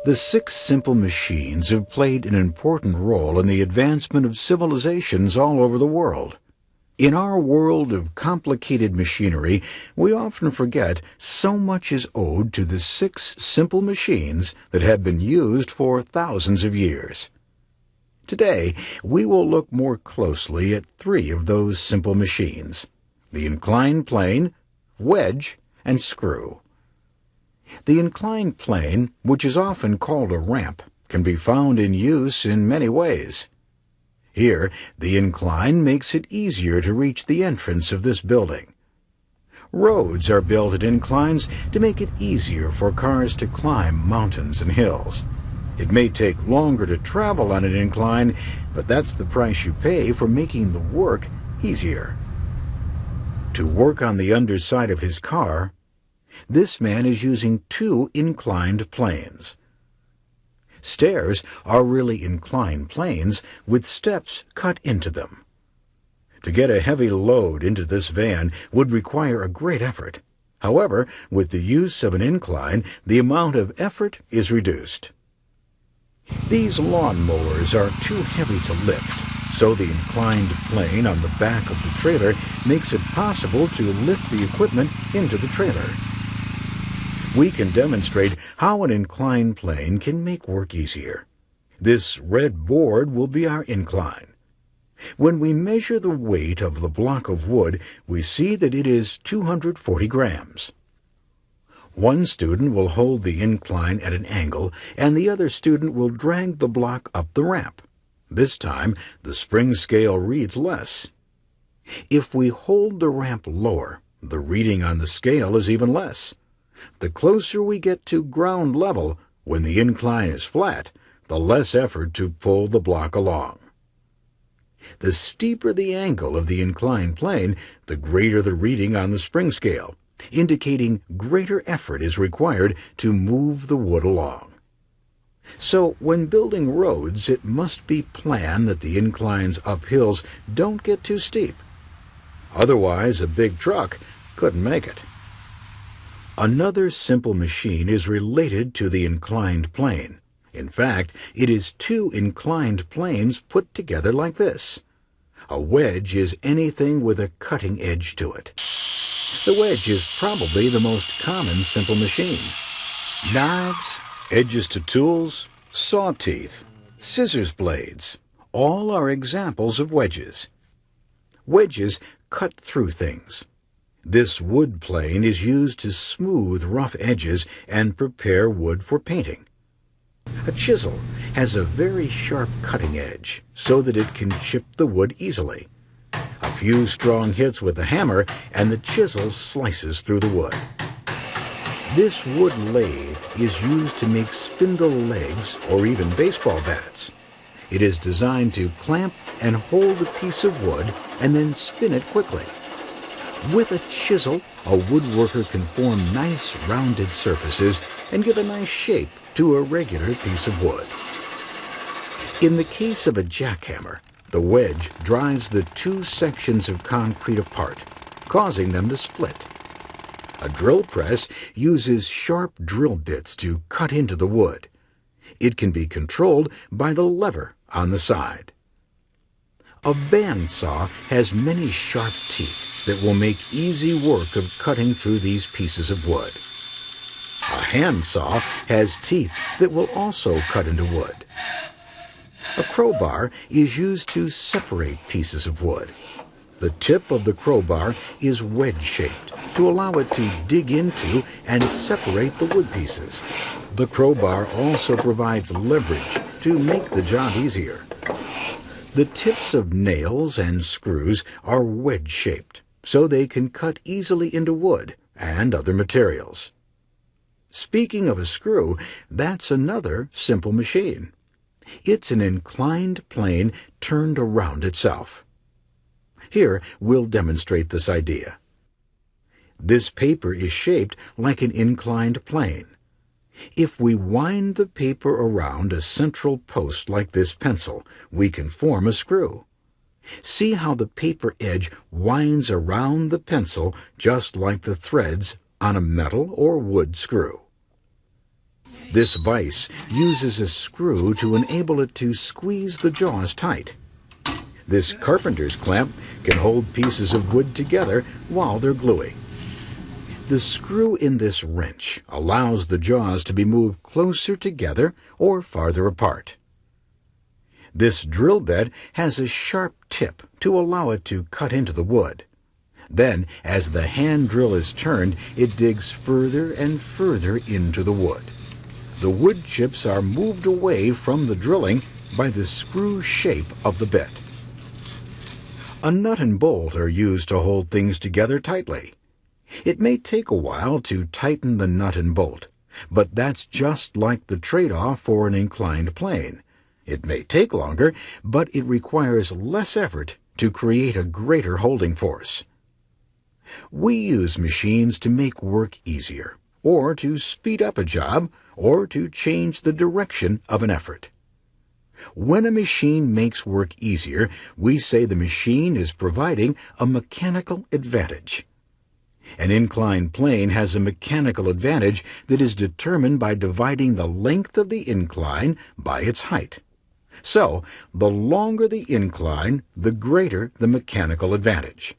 The six simple machines have played an important role in the advancement of civilizations all over the world. In our world of complicated machinery, we often forget so much is owed to the six simple machines that have been used for thousands of years. Today, we will look more closely at three of those simple machines: the inclined plane, wedge, and screw. The inclined plane, which is often called a ramp, can be found in use in many ways. Here, the incline makes it easier to reach the entrance of this building. Roads are built at inclines to make it easier for cars to climb mountains and hills. It may take longer to travel on an incline, but that's the price you pay for making the work easier. To work on the underside of his car, this man is using two inclined planes. Stairs are really inclined planes with steps cut into them. To get a heavy load into this van would require a great effort. However, with the use of an incline, the amount of effort is reduced. These lawn mowers are too heavy to lift, so the inclined plane on the back of the trailer makes it possible to lift the equipment into the trailer. We can demonstrate how an inclined plane can make work easier. This red board will be our incline. When we measure the weight of the block of wood, we see that it is 240 grams. One student will hold the incline at an angle, and the other student will drag the block up the ramp. This time, the spring scale reads less. If we hold the ramp lower, the reading on the scale is even less. The closer we get to ground level, when the incline is flat, the less effort to pull the block along. The steeper the angle of the inclined plane, the greater the reading on the spring scale, indicating greater effort is required to move the wood along. So when building roads, it must be planned that the inclines up hills don't get too steep. Otherwise, a big truck couldn't make it. Another simple machine is related to the inclined plane. In fact, it is two inclined planes put together like this. A wedge is anything with a cutting edge to it. The wedge is probably the most common simple machine. Knives, edges to tools, saw teeth, scissors blades, all are examples of wedges. Wedges cut through things. This wood plane is used to smooth rough edges and prepare wood for painting. A chisel has a very sharp cutting edge so that it can chip the wood easily. A few strong hits with the hammer and the chisel slices through the wood. This wood lathe is used to make spindle legs or even baseball bats. It is designed to clamp and hold a piece of wood and then spin it quickly. With a chisel, a woodworker can form nice rounded surfaces and give a nice shape to a regular piece of wood. In the case of a jackhammer, the wedge drives the two sections of concrete apart, causing them to split. A drill press uses sharp drill bits to cut into the wood. It can be controlled by the lever on the side. A bandsaw has many sharp teeth that will make easy work of cutting through these pieces of wood. A handsaw has teeth that will also cut into wood. A crowbar is used to separate pieces of wood. The tip of the crowbar is wedge-shaped to allow it to dig into and separate the wood pieces. The crowbar also provides leverage to make the job easier. The tips of nails and screws are wedge-shaped, so they can cut easily into wood and other materials. Speaking of a screw, that's another simple machine. It's an inclined plane turned around itself. Here, we'll demonstrate this idea. This paper is shaped like an inclined plane. If we wind the paper around a central post like this pencil, we can form a screw. See how the paper edge winds around the pencil just like the threads on a metal or wood screw. This vise uses a screw to enable it to squeeze the jaws tight. This carpenter's clamp can hold pieces of wood together while they're gluing. The screw in this wrench allows the jaws to be moved closer together or farther apart. This drill bit has a sharp tip to allow it to cut into the wood. Then, as the hand drill is turned, it digs further and further into the wood. The wood chips are moved away from the drilling by the screw shape of the bit. A nut and bolt are used to hold things together tightly. It may take a while to tighten the nut and bolt, but that's just like the trade-off for an inclined plane. It may take longer, but it requires less effort to create a greater holding force. We use machines to make work easier, or to speed up a job, or to change the direction of an effort. When a machine makes work easier, we say the machine is providing a mechanical advantage. An inclined plane has a mechanical advantage that is determined by dividing the length of the incline by its height. So, the longer the incline, the greater the mechanical advantage.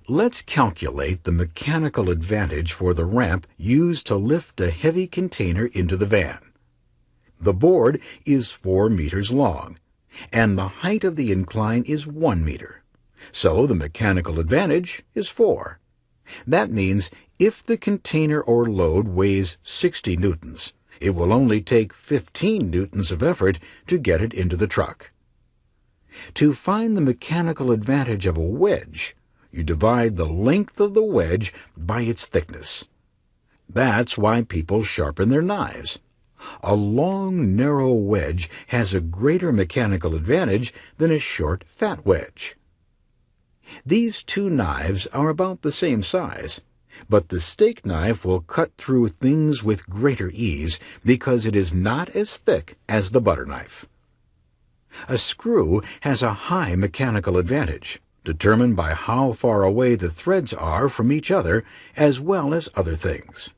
Let's calculate the mechanical advantage for the ramp used to lift a heavy container into the van. The board is 4 meters long, and the height of the incline is 1 meter. So the mechanical advantage is 4. That means if the container or load weighs 60 newtons, it will only take 15 newtons of effort to get it into the truck. To find the mechanical advantage of a wedge, you divide the length of the wedge by its thickness. That's why people sharpen their knives. A long, narrow wedge has a greater mechanical advantage than a short, fat wedge. These two knives are about the same size, but the steak knife will cut through things with greater ease because it is not as thick as the butter knife. A screw has a high mechanical advantage, determined by how far away the threads are from each other, as well as other things.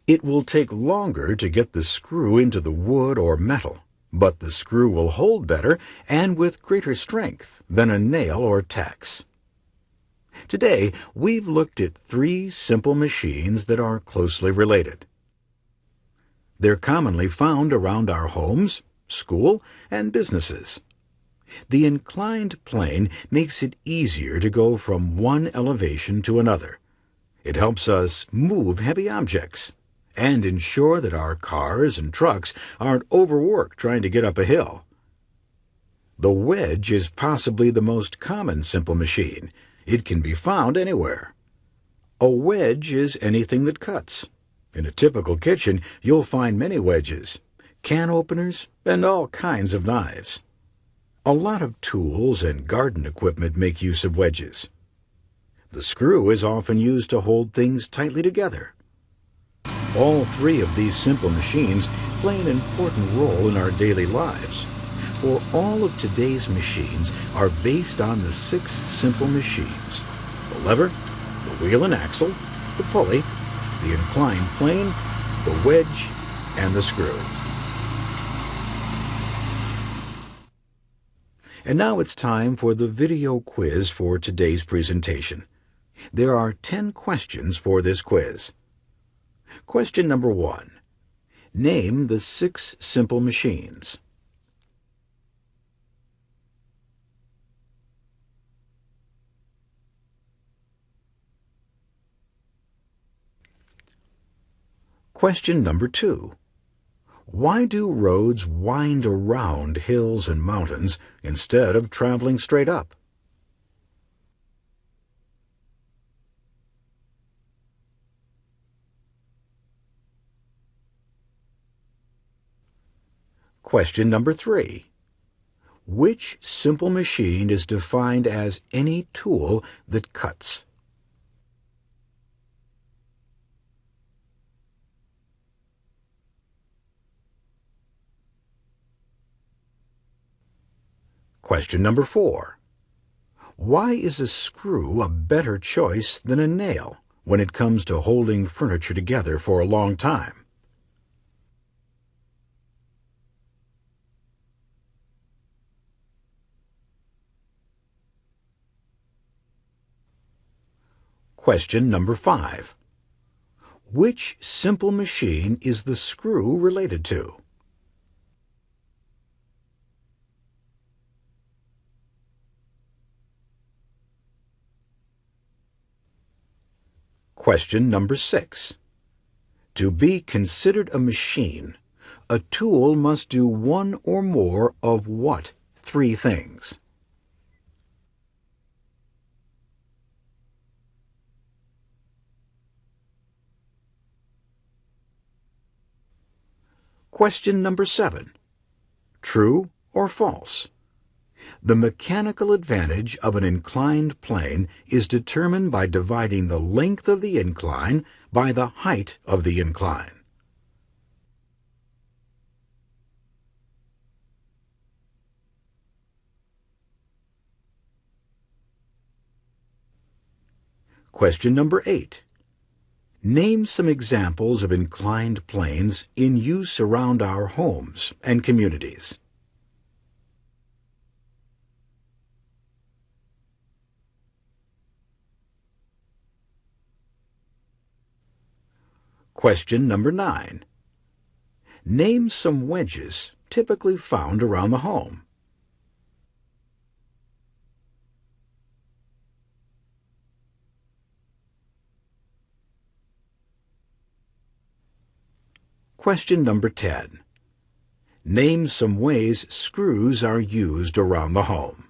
It will take longer to get the screw into the wood or metal, but the screw will hold better and with greater strength than a nail or tacks. Today, we've looked at 3 simple machines that are closely related. They're commonly found around our homes, school, and businesses. The inclined plane makes it easier to go from one elevation to another. It helps us move heavy objects and ensure that our cars and trucks aren't overworked trying to get up a hill. The wedge is possibly the most common simple machine. It can be found anywhere. A wedge is anything that cuts. In a typical kitchen, you'll find many wedges, can openers, and all kinds of knives. A lot of tools and garden equipment make use of wedges. The screw is often used to hold things tightly together. All 3 of these simple machines play an important role in our daily lives, for all of today's machines are based on the 6 simple machines: the lever, the wheel and axle, the pulley, the inclined plane, the wedge, and the screw. And now it's time for the video quiz for today's presentation. There are 10 questions for this quiz. Question number 1. Name the 6 simple machines. Question number 2. Why do roads wind around hills and mountains instead of traveling straight up? Question number 3. Which simple machine is defined as any tool that cuts? Question number 4. Why is a screw a better choice than a nail when it comes to holding furniture together for a long time? Question number 5. Which simple machine is the screw related to? Question number 6. To be considered a machine, a tool must do one or more of what 3 things? Question number 7. True or false? The mechanical advantage of an inclined plane is determined by dividing the length of the incline by the height of the incline. Question number 8. Name some examples of inclined planes in use around our homes and communities. Question number 9. Name some wedges typically found around the home. Question number 10. Name some ways screws are used around the home.